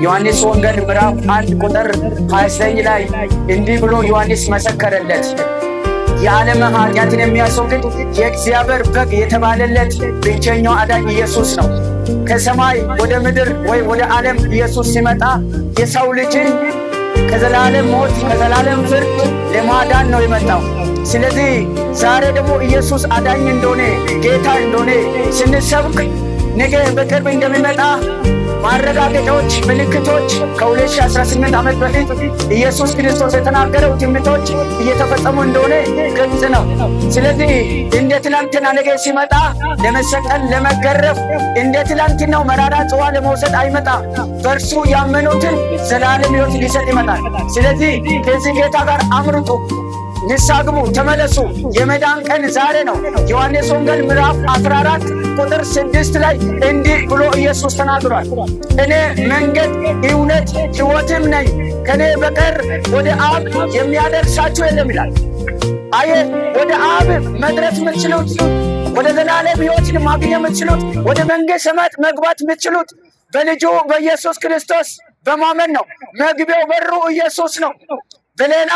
ዮሐንስ ወንጌል ምዕራፍ 1 ቁጥር 29 ላይ እንዲህ ብሎ ዮሐንስ መሰከረለት። የዓለም ኃጢአትን የሚያስወግድ የእግዚአብሔር በግ የተባለለት ብቸኛው አዳኝ ኢየሱስ ነው። ከሰማይ ወደ ምድር ወይ ወደ ዓለም ኢየሱስ ሲመጣ የሰው ልጅን ከዘላለም ሞት ከዘላለም ፍርድ ለማዳን ነው የመጣው። ስለዚህ ዛሬ ደግሞ ኢየሱስ አዳኝ እንደሆነ ጌታ እንደሆነ ስንሰብክ ነገ በቅርብ እንደሚመጣ ማረጋገጫዎች፣ ምልክቶች ከ2018 ዓመት በፊት ኢየሱስ ክርስቶስ የተናገረው ትንቢቶች እየተፈጸሙ እንደሆነ ግልጽ ነው። ስለዚህ እንደ ትላንትና ነገ ሲመጣ ለመሰቀል ለመገረፍ እንደ ትላንትናው መራራ ጽዋ ለመውሰድ አይመጣ። በእርሱ ያመኑትን ዘላለም ሕይወት ሊሰጥ ይመጣል። ስለዚህ ከዚህ ጌታ ጋር አምርጡ፣ ንስሐ ግቡ፣ ተመለሱ። የመዳን ቀን ዛሬ ነው። ዮሐንስ ወንጌል ምዕራፍ 14 ቁጥር 6 ላይ እንዲህ ብሎ ኢየሱስ ተናግሯል። እኔ መንገድ፣ እውነት፣ ሕይወትም ነኝ፣ ከኔ በቀር ወደ አብ የሚያደርሳችሁ የለም ይላል። አየ ወደ አብ መድረስ የምትችሉት፣ ወደ ዘላለም ሕይወትን ማግኘት የምትችሉት፣ ወደ መንግሥተ ሰማያት መግባት የምትችሉት በልጁ በኢየሱስ ክርስቶስ በማመን ነው። መግቢያው በሩ ኢየሱስ ነው። በሌላ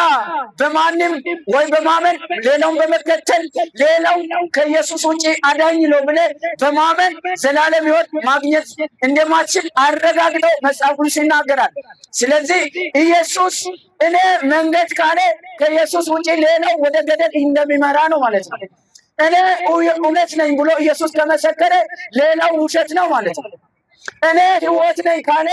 በማንም ወይ በማመን ሌላውን በመከተል ሌላው ከኢየሱስ ውጪ አዳኝ ነው ብለህ በማመን ዘላለም ሕይወት ማግኘት እንደማትችል አረጋግጦ መጽሐፍ ቅዱስ ይናገራል። ስለዚህ ኢየሱስ እኔ መንገድ ካለ ከኢየሱስ ውጪ ሌላው ወደ ገደል እንደሚመራ ነው ማለት ነው። እኔ እውነት ነኝ ብሎ ኢየሱስ ከመሰከረ ሌላው ውሸት ነው ማለት ነው። እኔ ሕይወት ነኝ ካለ